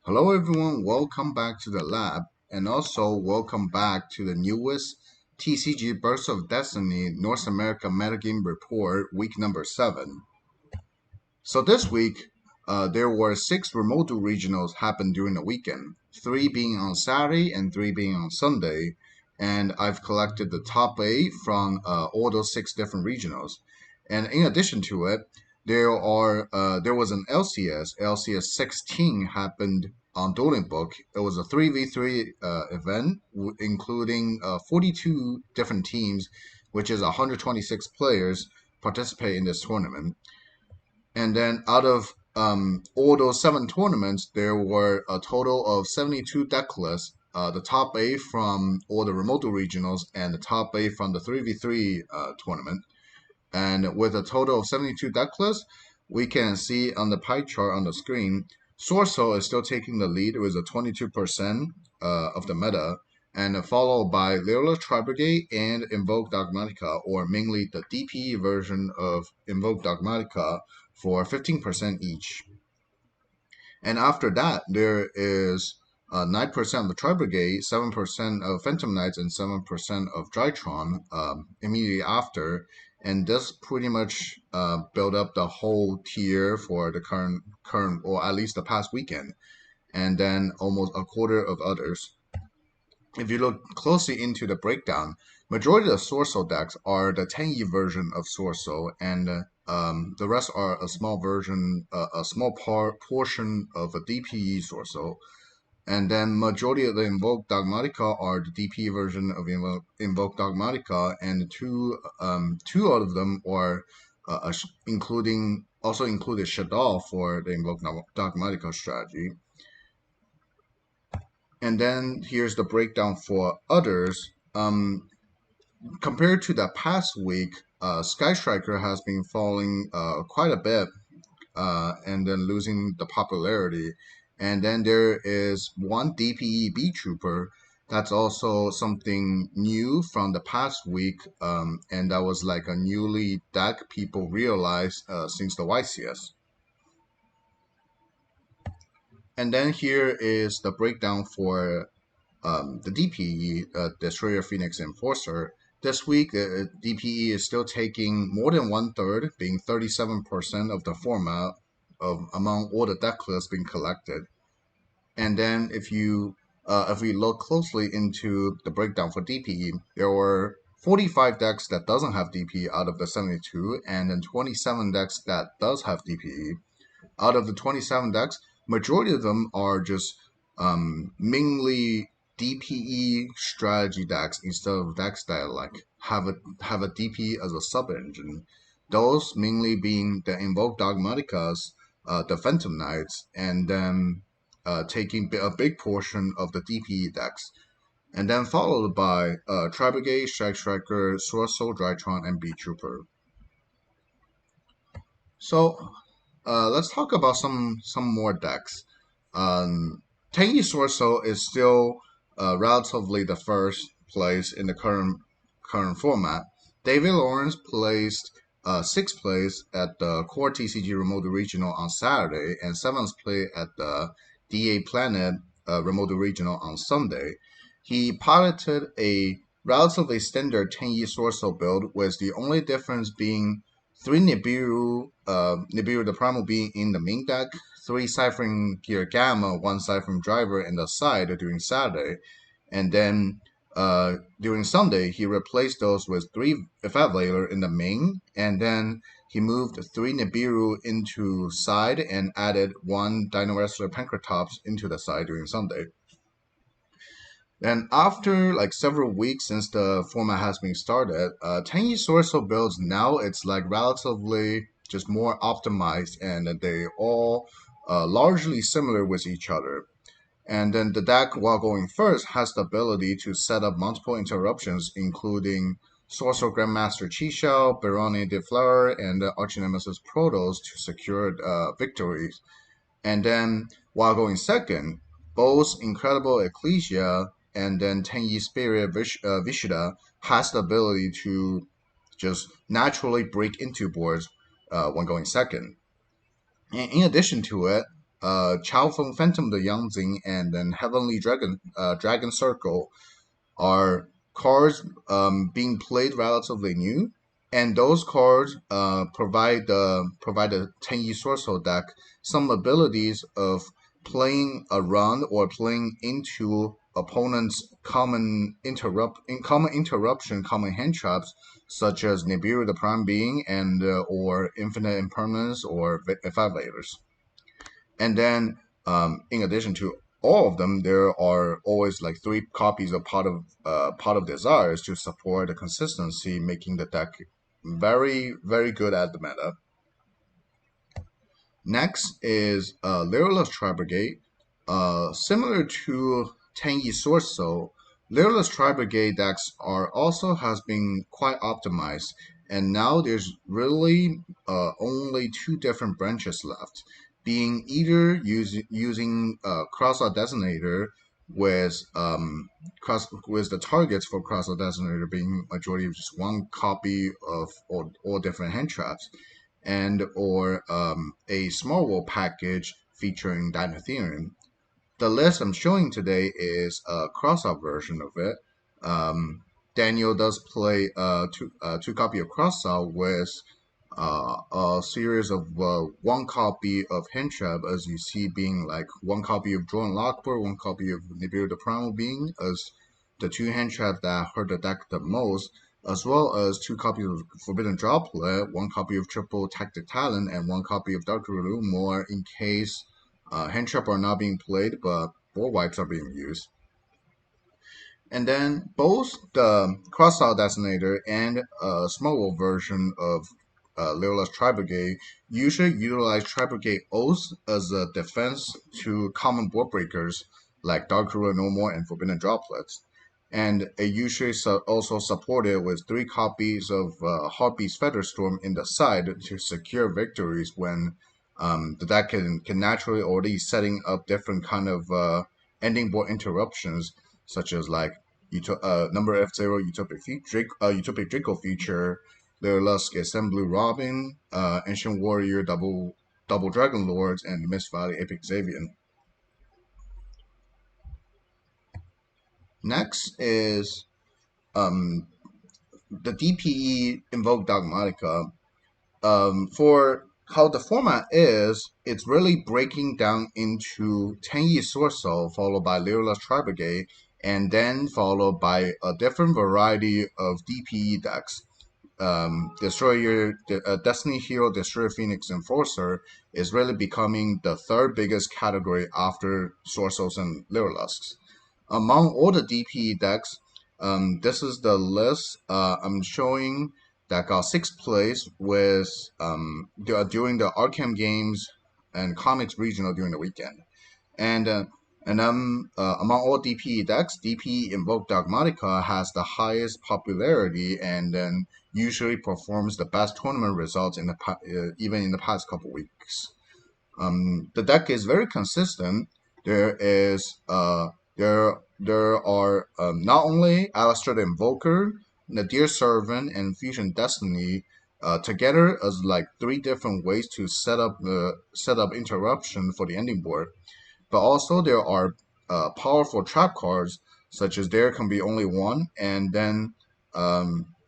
Hello everyone, welcome back to the lab, and also welcome back to the newest TCG Burst of Destiny North America Metagame Report, week number 7. So this week, there were 6 remote regionals happened during the weekend, 3 being on Saturday and 3 being on Sunday, and I've collected the top 8 from all those 6 different regionals. And in addition to it, there was an LCS 16 happened on Dueling Book. It was a 3v3 event, including 42 different teams, which is 126 players participate in this tournament. And then out of all those 7 tournaments, there were a total of 72 deck lists. The top 8 from all the remote regionals and the top 8 from the 3v3 tournament. And with a total of 72 deck lists, we can see on the pie chart on the screen, Sorcerer is still taking the lead with a 22% of the meta, and followed by Leola Tribrigade and Invoke Dogmatica, or mainly the DPE version of Invoke Dogmatica, for 15% each. And after that, there is 9% of the Tri-Brigade, 7% of Phantom Knights, and 7% of Drytron immediately after. And this pretty much built up the whole tier for the current, or at least the past weekend. And then almost a quarter of others. If you look closely into the breakdown, majority of the Sorcerer decks are the 10E version of Sorcerer, and the rest are a small version, a small portion of a DPE Sorcerer. And then majority of the Invoke Dogmatica are the DPE version of Invoke Dogmatica, and two out of them are also included Shaddoll for the Invoke Dogmatica strategy. And then here's the breakdown for others. Compared to the past week, Sky Striker has been falling quite a bit and then losing the popularity. And then there is one DPE B Trooper that's also something new from the past week, and that was like a newly deck people realized since the YCS. And then here is the breakdown for the DPE, Destroyer Phoenix Enforcer. This week, DPE is still taking more than 1/3, being 37% of the format of among all the deck lists being collected. And then if we look closely into the breakdown for DPE, there were 45 decks that doesn't have DPE out of the 72, and then 27 decks that does have DPE. Out of the 27 decks, majority of them are just mainly DPE strategy decks instead of decks that like have a DPE as a sub engine. Those mainly being the Invoke Dogmaticas, the Phantom Knights, and then taking a big portion of the DPE decks. And then followed by Tri-Brigade, Strike Striker, Sword Soul, Drytron, and B Trooper. So let's talk about some more decks. Tangy Sorcerer is still relatively the first place in the current format. David Lawrence placed 6th place at the core TCG Remote Regional on Saturday and 7th place at the DA Planet Remote Regional on Sunday. He piloted a relatively standard Tangy Sorcerer build, with the only difference being 3 Nibiru, Nibiru the Primal being in the main deck, 3 Ciphering Gear Gamma, 1 Ciphering Driver in the side during Saturday, and then during Sunday he replaced those with 3 Effect Veiler in the main, and then he moved 3 Nibiru into side and added 1 Dino Wrestler Pancratops into the side during Sunday. And after like several weeks since the format has been started, Tangy Sorcerer builds now it's like relatively just more optimized, and they all largely similar with each other. And then the deck, while going first, has the ability to set up multiple interruptions, including Sorcerer Grandmaster Chixiao, Barone de Fleur, and Archnemesis Protos to secure victories. And then while going second, both Incredible Ecclesia and then Tenyi Spirit Vishida has the ability to just naturally break into boards when going second. And in addition to it, Chao Feng Phantom the Yangzing, and then Heavenly Dragon Circle are cards being played relatively new, and those cards provide a Tenyi Sorcerer deck some abilities of playing around or playing into opponents' common interruption, common hand traps, such as Nibiru the Prime Being and or Infinite Impermanence or Evaluators. And then, in addition to all of them, there are always like 3 copies of Pot of Desires to support the consistency, making the deck very, very good at the meta. Next is Lyrilless Tri-Brigade. Similar to Tenyi Source Soul, Lyrilless Tri-Brigade decks are also has been quite optimized, and now there's really only 2 different branches left, being either using Crossout Designator with the targets for Crossout Designator being majority of just 1 copy of all different hand traps, and or a small world package featuring Dinotherium. The list I'm showing today is a cross-out version of it. Um, Daniel does play two copy of cross-out with a series of 1 copy of Hentrap, as you see, being like 1 copy of Drone Lockbird, 1 copy of Nibiru the Primal Being, as the 2 hand that hurt the deck the most, as well as 2 copies of Forbidden Droplet, 1 copy of Triple Tactic Talent, and 1 copy of Dark Rumor in case hand trap are not being played, but board wipes are being used. And then both the Crossout Designator and a small version of Leola's Tri-Brigade usually utilize Tri-Brigade Oath as a defense to common board breakers like Dark Ruler No More and Forbidden Droplets. And it usually also supported with 3 copies of Heartbeat's Featherstorm in the side to secure victories when the deck can naturally already setting up different kind of ending board interruptions, such as like number F0 Utopic Draco feature, Lusk Assembly Robin, Ancient Warrior Double Dragon Lords, and Mist Valley Epic Xavian. Next is the DPE Invoke Dogmatica. For how the format is, it's really breaking down into Tenyi Sorso, followed by Lyrilless Tri-Brigade, and then followed by a different variety of DPE decks. Destiny Hero, Destroyer Phoenix Enforcer is really becoming the 3rd biggest category after Sorsos and Lyrillus. Among all the DPE decks, this is the list I'm showing that got 6th place with during the Arkham Games and Comics Regional during the weekend. And among all DPE decks, DPE Invoke Dogmatica has the highest popularity and then usually performs the best tournament results even in the past couple weeks. The deck is very consistent. There is there are not only Alistair the Invoker, Nadir Servant, and Fusion Destiny together as like 3 different ways to set up interruption for the ending board. But also there are powerful trap cards, such as there can be only one, and then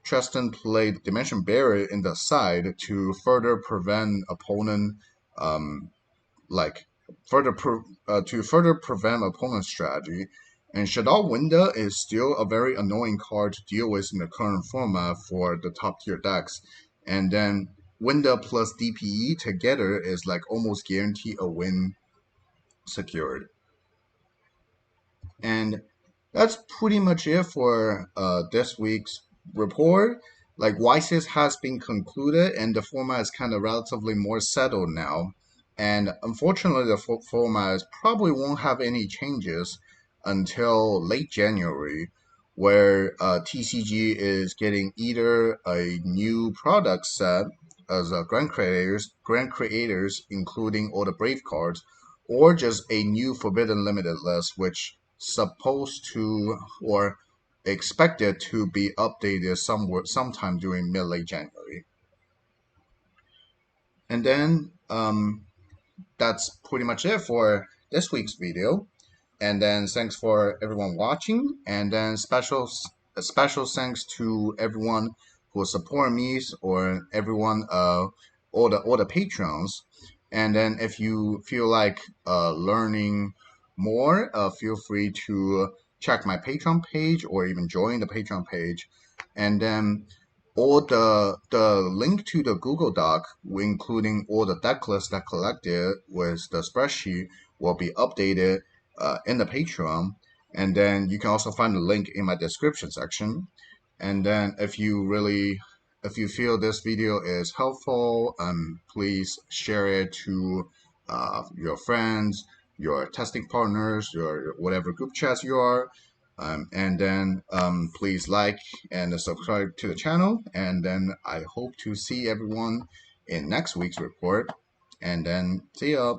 Tristan played Dimension Barrier in the side to further prevent opponent like to further prevent opponent's strategy. And Shadow Winda is still a very annoying card to deal with in the current format for the top tier decks. And then Winda plus DPE together is like almost guarantee a win secured. And that's pretty much it for this week's report. Like YCS has been concluded and the format is kind of relatively more settled now. And unfortunately, the format probably won't have any changes until late January, where TCG is getting either a new product set as grand creators, including all the Brave cards, or just a new Forbidden Limited list, which supposed to or expected to be updated sometime during mid-late January. And then that's pretty much it for this week's video. And then thanks for everyone watching. And then a special thanks to everyone who support me or everyone all the patrons. And then if you feel like learning more, feel free to check my Patreon page or even join the Patreon page. And then all the link to the Google Doc, including all the deck lists that collected with the spreadsheet, will be updated in the Patreon. And then you can also find the link in my description section. And then if you feel this video is helpful, please share it to your friends, your testing partners, your whatever group chats you are. And then please like and subscribe to the channel. And then I hope to see everyone in next week's report. And then see ya.